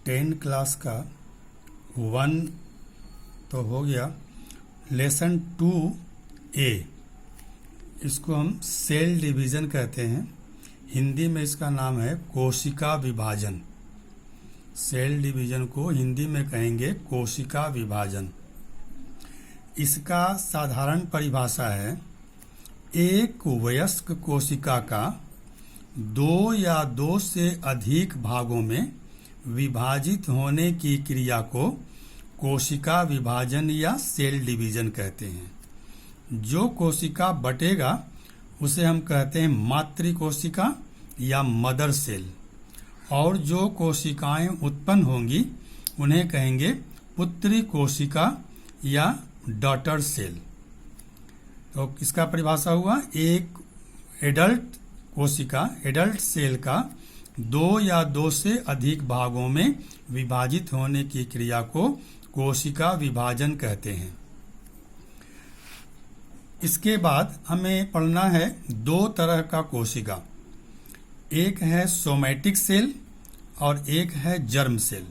10 class का 1 तो हो गया। लेसन 2A, इसको हम सेल डिवीज़न कहते हैं। हिंदी में इसका नाम है कोशिका विभाजन। सेल डिवीज़न को हिंदी में कहेंगे कोशिका विभाजन। इसका साधारण परिभाषा है, एक वयस्क कोशिका का 2 या 2 से अधिक भागों में विभाजित होने की क्रिया को कोशिका विभाजन या सेल डिवीज़न कहते हैं। जो कोशिका बटेगा उसे हम कहते हैं मातृकोशिका या मदर सेल, और जो कोशिकाएं उत्पन्न होंगी उन्हें कहेंगे पुत्री कोशिका या डॉटर सेल। तो इसका परिभाषा हुआ, एक एडल्ट कोशिका, एडल्ट सेल का 2 या 2 से अधिक भागों में विभाजित होने की क्रिया को कोशिका विभाजन कहते हैं। इसके बाद हमें पढ़ना है 2 तरह का कोशिका, एक है सोमैटिक सेल और एक है जर्म सेल।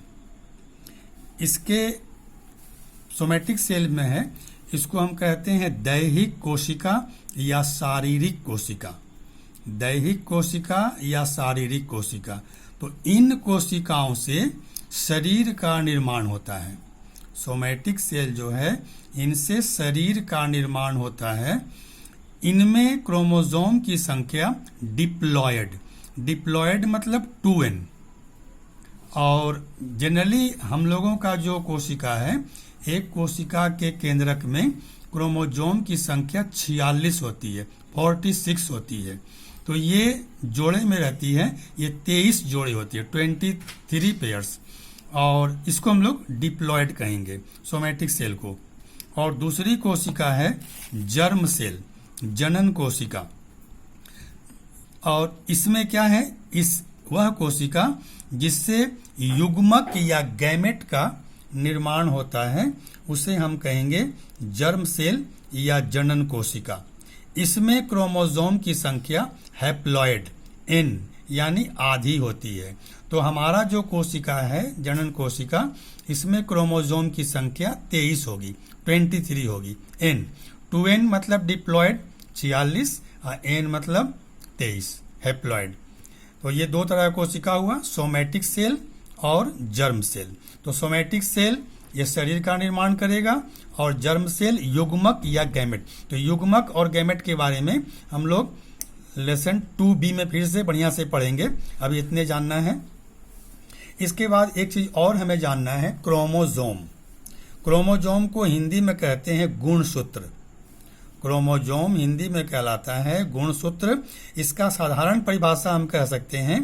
इसके सोमैटिक सेल में है, इसको हम कहते हैं दैहिक कोशिका या शारीरिक कोशिका। दैहिक कोशिका या शारीरिक कोशिका, तो इन कोशिकाओं से शरीर का निर्माण होता है। सोमैटिक सेल जो है, इनसे शरीर का निर्माण होता है। इनमें क्रोमोसोम की संख्या डिप्लॉयड, डिप्लॉयड मतलब 2n, और जनरली हम लोगों का जो कोशिका है, एक कोशिका के केंद्रक में क्रोमोसोम की संख्या 46 होती है, 46 होती है। तो ये जोड़े में रहती है, ये 23 जोड़ी होती है, 23 पेयर्स, और इसको हम लोग डिप्लॉयड कहेंगे सोमैटिक सेल को। और दूसरी कोशिका है जर्म सेल, जनन कोशिका, और इसमें क्या है, इस वह कोशिका जिससे युग्मक या गैमेट का निर्माण होता है, उसे हम कहेंगे जर्म सेल या जनन कोशिका। इसमें क्रोमोसोम की संख्या हैप्लॉयड n यानी आधी होती है। तो हमारा जो कोशिका है जनन कोशिका, इसमें क्रोमोसोम की संख्या 23 होगी, 23 होगी। n 2n मतलब डिप्लॉयड 46 और n मतलब 23 हैप्लॉयड। तो ये 2 तरह का कोशिका हुआ, सोमैटिक सेल और जर्म सेल। तो सोमैटिक सेल ये शरीर का निर्माण करेगा और जर्म सेल युग्मक या गैमेट। तो युग्मक और गैमेट के बारे में हम लोग लेसन 2B में फिर से बढ़िया से पढ़ेंगे, अभी इतने जानना है। इसके बाद एक चीज और हमें जानना है, क्रोमोसोम। क्रोमोसोम को हिंदी में कहते हैं गुणसूत्र। क्रोमोसोम हिंदी में कहलाता है गुणसूत्र। इसका साधारण परिभाषा हम कह सकते हैं,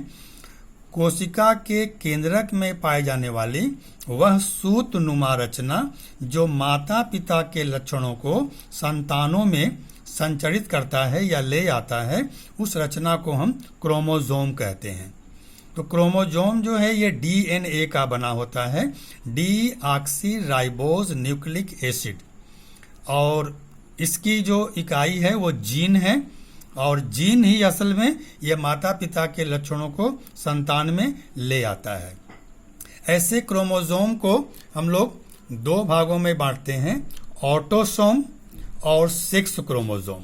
कोशिका के केंद्रक में पाई जाने वाली वह सूतनुमा रचना जो माता पिता के लक्षणों को संतानों में संचरित करता है या ले आता है, उस रचना को हम क्रोमोसोम कहते हैं। तो क्रोमोसोम जो है ये DNA का बना होता है, डीऑक्सी राइबोज न्यूक्लिक एसिड, और इसकी जो इकाई है वो जीन है, और जीन ही असल में ये माता पिता के लक्षणों को संतान में ले आता है। ऐसे क्रोमोसोम को हम लोग 2 भागों में बांटते हैं, ऑटोसोम और सेक्स क्रोमोसोम।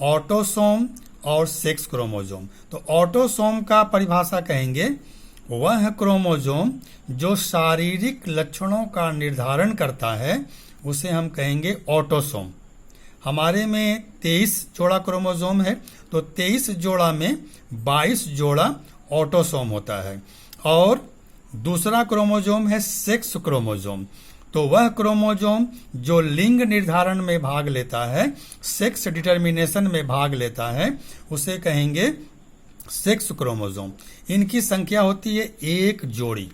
ऑटोसोम और सेक्स क्रोमोसोम। तो ऑटोसोम का परिभाषा कहेंगे, वह क्रोमोसोम जो शारीरिक लक्षणों का निर्धारण करता है, उसे हम कहेंगे ऑटोसोम। हमारे में 23 जोड़ा क्रोमोसोम है, तो 23 जोड़ा में 22 जोड़ा ऑटोसोम होता है। और दूसरा क्रोमोसोम है सेक्स क्रोमोसोम। तो वह क्रोमोसोम जो लिंग निर्धारण में भाग लेता है, सेक्स डिटर्मिनेशन में भाग लेता है, उसे कहेंगे सेक्स क्रोमोसोम। इनकी संख्या होती है 1 जोड़ी।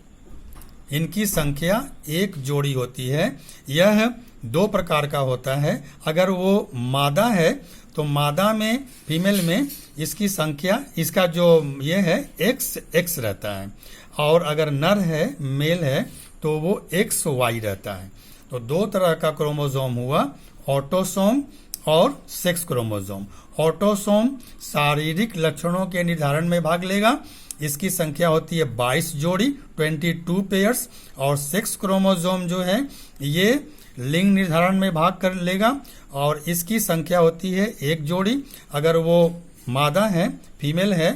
इनकी संख्या 1 जोड़ी होती है। यह 2 प्रकार का होता है। अगर वो मादा है तो मादा में, फीमेल में इसकी संख्या, इसका जो ये है x रहता है, और अगर नर है, मेल है, तो वो XY रहता है। तो 2 तरह का क्रोमोसोम हुआ, ऑटोसोम और सेक्स क्रोमोसोम। ऑटोसोम शारीरिक लक्षणों के निर्धारण में भाग लेगा इसकी संख्या होती है 22 जोड़ी, 22 पेयर्स। और सेक्स क्रोमोसोम जो है ये लिंग निर्धारण में भाग कर लेगा और इसकी संख्या होती है 1 जोड़ी। अगर वो मादा है, फीमेल है,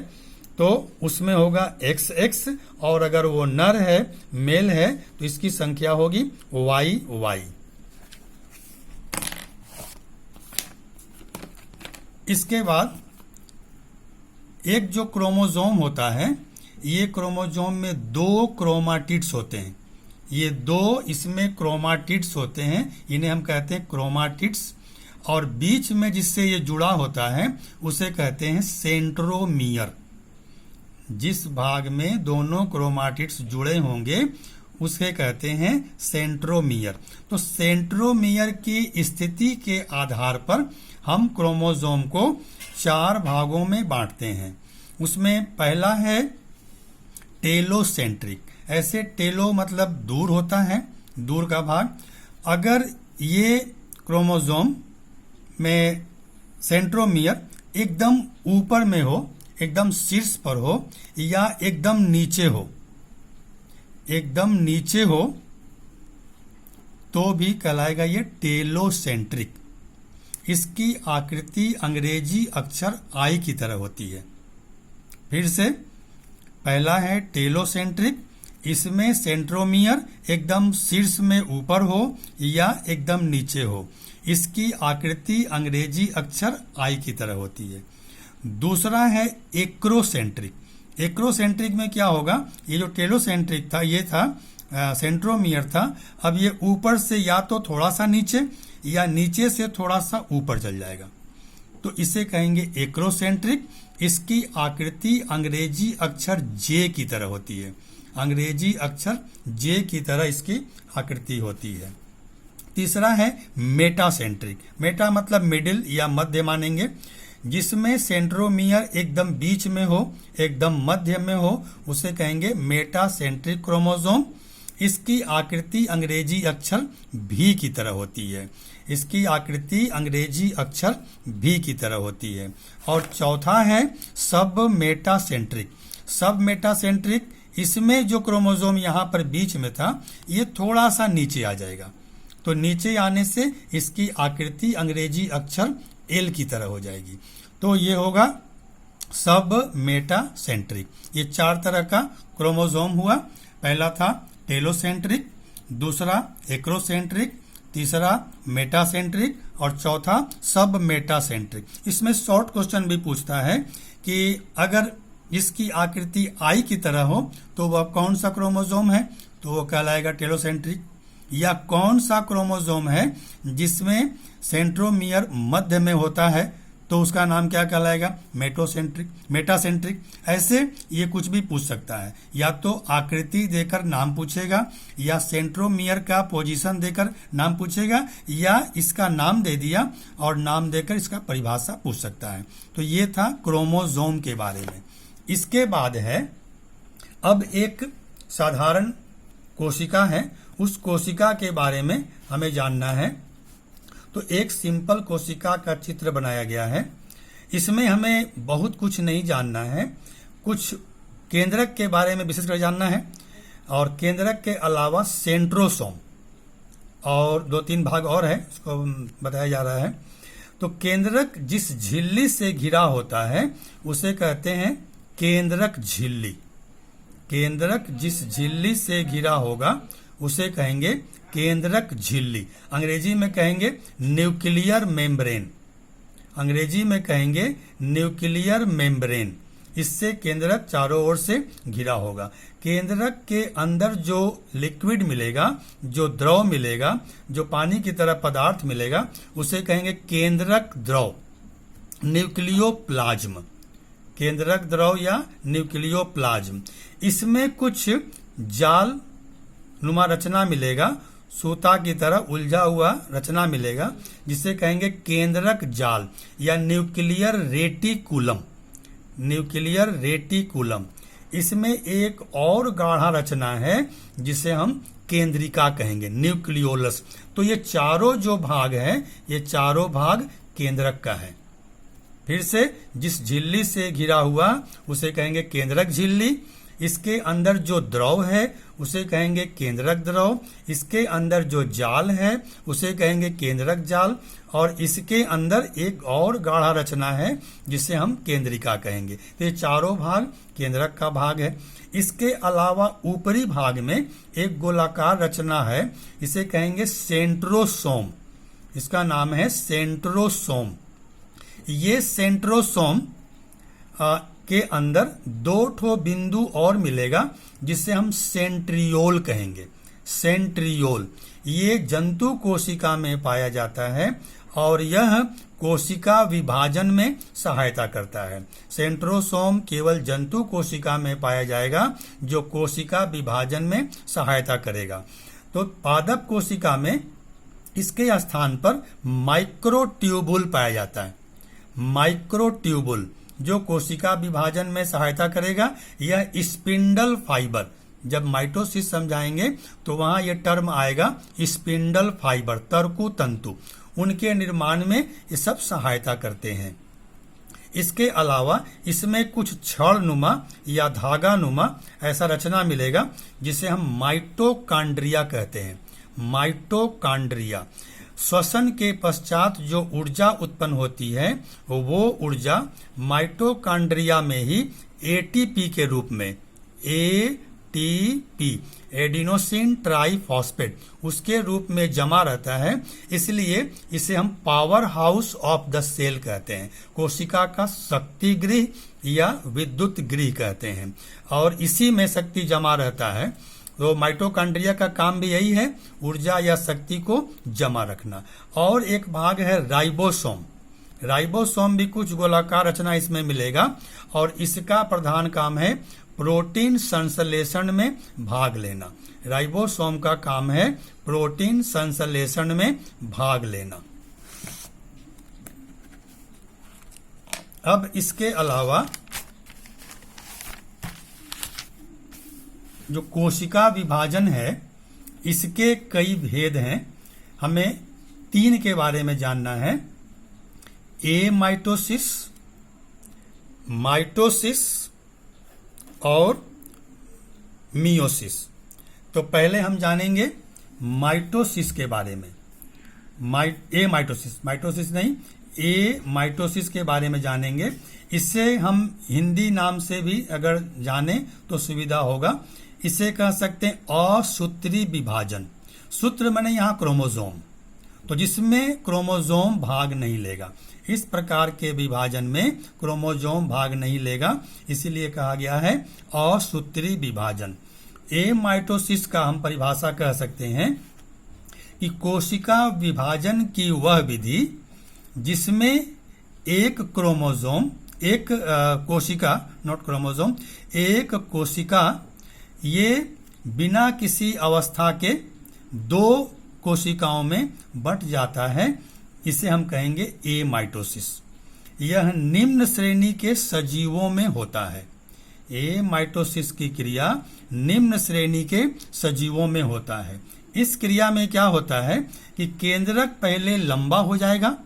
तो उसमें होगा XX, और अगर वो नर है, मेल है, तो इसकी संख्या होगी YY। इसके बाद एक जो क्रोमोसोम होता है, ये क्रोमोसोम में 2 क्रोमाटिड्स होते हैं। ये 2 इसमें क्रोमाटिड्स होते हैं, इन्हें हम कहते हैं क्रोमाटिड्स। और बीच में जिससे ये जुड़ा होता है उसे कहते हैं सेंट्रोमियर। जिस भाग में दोनों क्रोमाटिड्स जुड़े होंगे उसे कहते हैं सेंट्रोमियर। तो सेंट्रोमियर की स्थिति के आधार पर हम क्रोमोसोम को 4 भागों में बांटते हैं। उसमें पहला है टेलोसेंट्रिक। ऐसे टेलो मतलब दूर होता है, दूर का भाग। अगर ये क्रोमोसोम में सेंट्रोमियर एकदम ऊपर में हो, एकदम शीर्ष पर हो, या एकदम नीचे हो, एकदम नीचे हो, तो भी कहलाएगा ये टेलोसेंट्रिक। इसकी आकृति अंग्रेजी अक्षर आई की तरह होती है। फिर से, पहला है टेलोसेंट्रिक। इसमें सेंट्रोमियर एकदम शीर्ष में ऊपर हो या एकदम नीचे हो। इसकी आकृति अंग्रेजी अक्षर आई की तरह होती है। दूसरा है एक्रोसेंट्रिक। एक्रोसेंट्रिक में क्या होगा, ये जो टेलोसेंट्रिक था ये था सेंट्रोमियर था, अब ये ऊपर से या तो थोड़ा सा नीचे या नीचे से थोड़ा सा ऊपर चल जाएगा, तो इसे कहेंगे एक्रोसेंट्रिक। इसकी आकृति अंग्रेजी अक्षर जे की तरह होती है। अंग्रेजी अक्षर जे की तरह इसकी आकृति होती है। तीसरा है मेटासेंट्रिक। मेटा मतलब मिडिल या मध्य मानेंगे, जिसमें सेंट्रोमियर एकदम बीच में हो, एकदम मध्य में हो, उसे कहेंगे मेटासेंट्रिक क्रोमोसोम। इसकी आकृति अंग्रेजी अक्षर भी की तरह होती है। इसकी आकृति अंग्रेजी अक्षर भी की तरह होती है। और चौथा है सब मेटासेंट्रिक। सब मेटासेंट्रिक, इसमें जो क्रोमोसोम यहाँ पर बीच में था ये थोड़ा सा नीचे आ जाएगा, तो नीचे आने से इसकी आकृति अंग्रेजी अक्षर एल की तरह हो जाएगी। तो ये होगा सब मेटासेंट्रिक। ये 4 तरह का क्रोमोसोम हुआ। पहला था टेलोसेंट्रिक, दूसरा एक्रोसेंट्रिक, तीसरा मेटासेंट्रिक और चौथा सब मेटासेंट्रिक। इसमें शॉर्ट क्वेश्चन भी पूछता है कि अगर इसकी आकृति आई की तरह हो तो वह कौन सा क्रोमोसोम है, तो वो कहलाएगा टेलोसेंट्रिक। या कौन सा क्रोमोसोम है जिसमें सेंट्रोमियर मध्य में होता है, तो उसका नाम क्या कहलाएगा, मेटासेंट्रिक। ऐसे ये कुछ भी पूछ सकता है, या तो आकृति देकर नाम पूछेगा, या सेंट्रोमियर का पोजीशन देकर नाम पूछेगा, या इसका नाम दे दिया और नाम देकर इसका परिभाषा पूछ सकता है। तो ये था क्रोमोसोम के बारे में। इसके बाद है अब एक साधारण कोशिका है, उस कोशिका के बारे में हमें जानना है। तो एक सिंपल कोशिका का चित्र बनाया गया है। इसमें हमें बहुत कुछ नहीं जानना है, कुछ केंद्रक के बारे में विशेषकर जानना है, और केंद्रक के अलावा सेंट्रोसोम और 2-3 भाग और है, इसको बताया जा रहा है। तो केंद्रक जिस झिल्ली से घिरा होता है उसे कहते हैं केंद्रक झिल्ली। केंद्रक जिस झिल्ली से घिरा होगा उसे कहेंगे केंद्रक झिल्ली। अंग्रेजी में कहेंगे न्यूक्लियर मेम्ब्रेन। अंग्रेजी में कहेंगे न्यूक्लियर मेम्ब्रेन। इससे केंद्रक चारों ओर से घिरा होगा। केंद्रक के अंदर जो लिक्विड मिलेगा, जो द्रव मिलेगा, जो पानी की तरह पदार्थ मिलेगा, उसे कहेंगे केंद्रक द्रव, न्यूक्लियोप्लाज्म। केंद्रक द्रव या न्यूक्लियोप्लाज्म। इसमें कुछ जाल नुमा रचना मिलेगा, सूता की तरह उलझा हुआ रचना मिलेगा, जिसे कहेंगे केंद्रक जाल या न्यूक्लियर रेटिकुलम। Nuclear reticulum. इसमें एक और गाढ़ा रचना है जिसे हम केंद्रिका कहेंगे, न्यूक्लियोलस। तो ये चारों जो भाग हैं, ये चारों भाग केंद्रक का है। फिर से जिस झिल्ली से घिरा हुआ उसे कहेंगे केंद्रक झिल्ली। इसके अंदर जो द्रव है उसे कहेंगे केंद्रक द्रव। इसके अंदर जो जाल है उसे कहेंगे केंद्रक जाल। और इसके अंदर एक और गाढ़ा रचना है जिसे हम केंद्रिका कहेंगे। तो ये चारों भाग केंद्रक का भाग है। इसके अलावा ऊपरी भाग में एक गोलाकार रचना है, इसे कहेंगे सेंट्रोसोम। इसका नाम है सेंट्रोसोम। ये सेंट्रोसोम के अंदर दो ठो बिंदु और मिलेगा जिसे हम सेंट्रियोल कहेंगे। सेंट्रियोल ये जंतु कोशिका में पाया जाता है और यह कोशिका विभाजन में सहायता करता है। सेंट्रोसोम केवल जंतु कोशिका में पाया जाएगा जो कोशिका विभाजन में सहायता करेगा। तो पादप कोशिका में इसके स्थान पर माइक्रोट्यूबुल पाया जाता है। माइक्रोट्यूबुल जो कोशिका विभाजन में सहायता करेगा। यह स्पिंडल फाइबर, जब माइटोसिस समझाएंगे तो वहां यह टर्म आएगा स्पिंडल फाइबर, तर्कु तंतु, उनके निर्माण में ये सब सहायता करते हैं। इसके अलावा इसमें कुछ छड़नुमा या धागानुमा ऐसा रचना मिलेगा जिसे हम माइटोकांड्रिया कहते हैं। माइटोकांड्रिया श्वसन के पश्चात जो ऊर्जा उत्पन्न होती है वो ऊर्जा माइटोकांड्रिया में ही एटीपी के रूप में, एटीपी एडिनोसिन ट्राइफॉस्फेट, उसके रूप में जमा रहता है। इसलिए इसे हम power house of the cell कहते हैं, कोशिका का शक्ति गृह या विद्युत गृह कहते हैं। और इसी में शक्ति जमा रहता है। तो माइटोकांड्रिया का काम भी यही है, ऊर्जा या शक्ति को जमा रखना। और एक भाग है राइबोसोम। राइबोसोम भी कुछ गोलाकार रचना इसमें मिलेगा और इसका प्रधान काम है प्रोटीन संश्लेषण में भाग लेना। राइबोसोम का काम है प्रोटीन संश्लेषण में भाग लेना। अब इसके अलावा जो कोशिका विभाजन है इसके कई भेद हैं। हमें 3 के बारे में जानना है, एमाइटोसिस, माइटोसिस और मियोसिस। तो पहले हम जानेंगे माइटोसिस के बारे में। माइटोसिस नहीं, माइटोसिस के बारे में जानेंगे। इससे हम हिंदी नाम से भी अगर जाने तो सुविधा होगा। इसे कह सकते हैं असूत्री विभाजन। सूत्र माने यहाँ क्रोमोसोम, तो जिसमें क्रोमोसोम भाग नहीं लेगा। इस प्रकार के विभाजन में क्रोमोसोम भाग नहीं लेगा, इसीलिए कहा गया है असूत्री विभाजन। एमाइटोसिस का हम परिभाषा कह सकते हैं कि कोशिका विभाजन की वह विधि जिसमें एक क्रोमोसोम, एक कोशिका, नॉट क्रोमोसोम, एक कोशिका ये बिना किसी अवस्था के 2 कोशिकाओं में बंट जाता है, इसे हम कहेंगे एमाइटोसिस। यह निम्न श्रेणी के सजीवों में होता है। एमाइटोसिस की क्रिया निम्न श्रेणी के सजीवों में होता है। इस क्रिया में क्या होता है कि केंद्रक पहले लंबा हो जाएगा,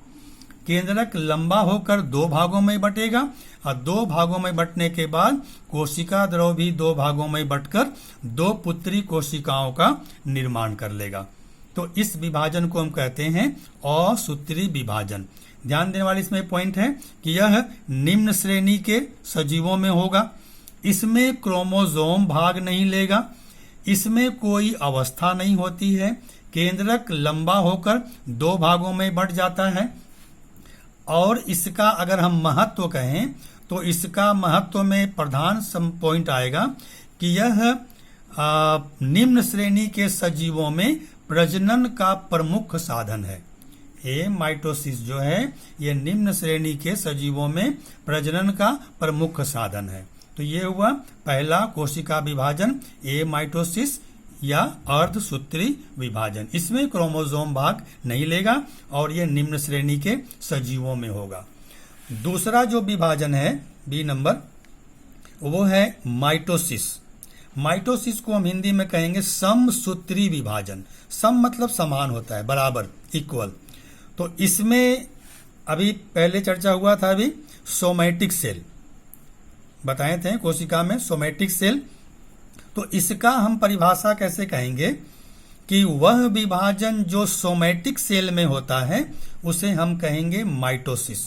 केंद्रक लंबा होकर 2 भागों में बटेगा और 2 भागों में बटने के बाद कोशिका द्रव भी 2 भागों में बटकर 2 पुत्री कोशिकाओं का निर्माण कर लेगा। तो इस विभाजन को हम कहते हैं असूत्री विभाजन। ध्यान देने वाली इसमें पॉइंट है कि यह निम्न श्रेणी के सजीवों में होगा। इसमें क्रोमोसोम भाग नहीं लेगा, इसमें कोई अवस्था नहीं होती है, केंद्रक लंबा होकर 2 भागों में बट जाता है। और इसका अगर हम महत्व कहें तो इसका महत्व में प्रधान पॉइंट आएगा कि यह निम्न श्रेणी के सजीवों में प्रजनन का प्रमुख साधन है। एमाइटोसिस जो है ये निम्न श्रेणी के सजीवों में प्रजनन का प्रमुख साधन है। तो ये हुआ पहला कोशिका विभाजन, एमाइटोसिस या अर्धसूत्री विभाजन। इसमें क्रोमोसोम भाग नहीं लेगा और यह निम्न श्रेणी के सजीवों में होगा। दूसरा जो विभाजन है बी नंबर, वो है माइटोसिस। माइटोसिस को हम हिंदी में कहेंगे समसूत्री विभाजन। सम मतलब समान होता है, बराबर, इक्वल। तो इसमें अभी पहले चर्चा हुआ था, अभी सोमैटिक सेल बताए थे, कोशिका में सोमैटिक सेल। तो इसका हम परिभाषा कैसे कहेंगे कि वह विभाजन जो सोमैटिक सेल में होता है उसे हम कहेंगे माइटोसिस।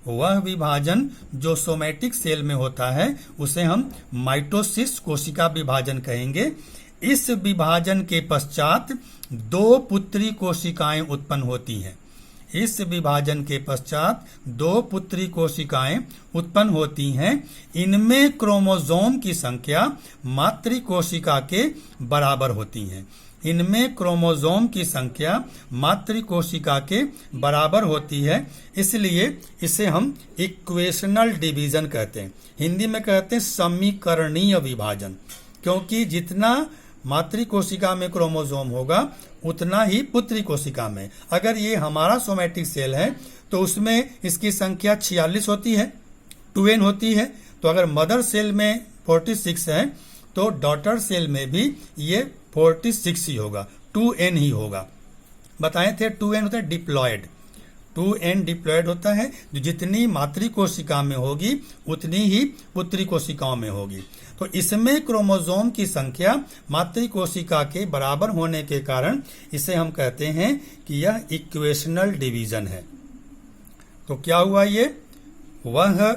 वह विभाजन जो सोमैटिक सेल में होता है उसे हम माइटोसिस कोशिका विभाजन कहेंगे। इस विभाजन के पश्चात 2 पुत्री कोशिकाएं उत्पन्न होती हैं। इस विभाजन के पश्चात 2 पुत्री कोशिकाएं उत्पन्न होती हैं। इनमें क्रोमोसोम की संख्या मातृ कोशिका के बराबर होती है। इनमें क्रोमोसोम की संख्या मातृ कोशिका के बराबर होती है, इसलिए इसे हम इक्वेशनल डिवीजन कहते हैं। हिंदी में कहते हैं समीकरणीय विभाजन, क्योंकि जितना मातृ कोशिका में क्रोमोसोम होगा उतना ही पुत्री कोशिका में। अगर ये हमारा सोमैटिक सेल है तो उसमें इसकी संख्या 46 होती है, 2n होती है। तो अगर मदर सेल में 46 है तो डॉटर सेल में भी ये 46 ही होगा, 2n ही होगा। बताए थे 2n होता है डिप्लॉयड, 2n डिप्लॉयड होता है। जो जितनी मातृ कोशिका में होगी उतनी ही पुत्री कोशिकाओं में होगी। तो इसमें क्रोमोसोम की संख्या मातृ कोशिका के बराबर होने के कारण इसे हम कहते हैं कि यह इक्वेशनल डिवीजन है। तो क्या हुआ, ये वह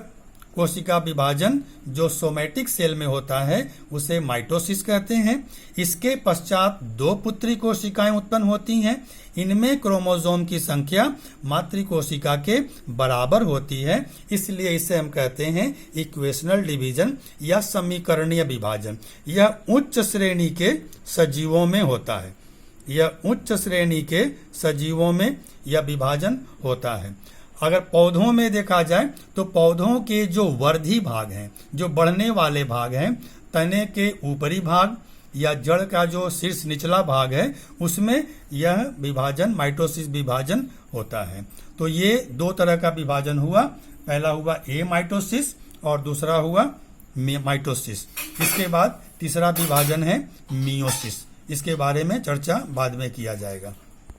कोशिका विभाजन जो सोमैटिक सेल में होता है उसे माइटोसिस कहते हैं। इसके पश्चात 2 पुत्री कोशिकाएं उत्पन्न होती हैं। इनमें क्रोमोसोम की संख्या मातृ कोशिका के बराबर होती है, इसलिए इसे हम कहते हैं इक्वेशनल डिवीजन या समीकरणीय विभाजन। यह उच्च श्रेणी के सजीवों में होता है। यह उच्च श्रेणी के सजीवों में यह विभाजन होता है। अगर पौधों में देखा जाए तो पौधों के जो वर्धी भाग हैं, जो बढ़ने वाले भाग हैं, तने के ऊपरी भाग या जड़ का जो शीर्ष निचला भाग है, उसमें यह विभाजन माइटोसिस विभाजन होता है। तो ये 2 तरह का विभाजन हुआ। पहला हुआ ए माइटोसिस और दूसरा हुआ माइटोसिस। इसके बाद तीसरा विभाजन है मियोसिस। इसके बारे में चर्चा बाद में किया जाएगा।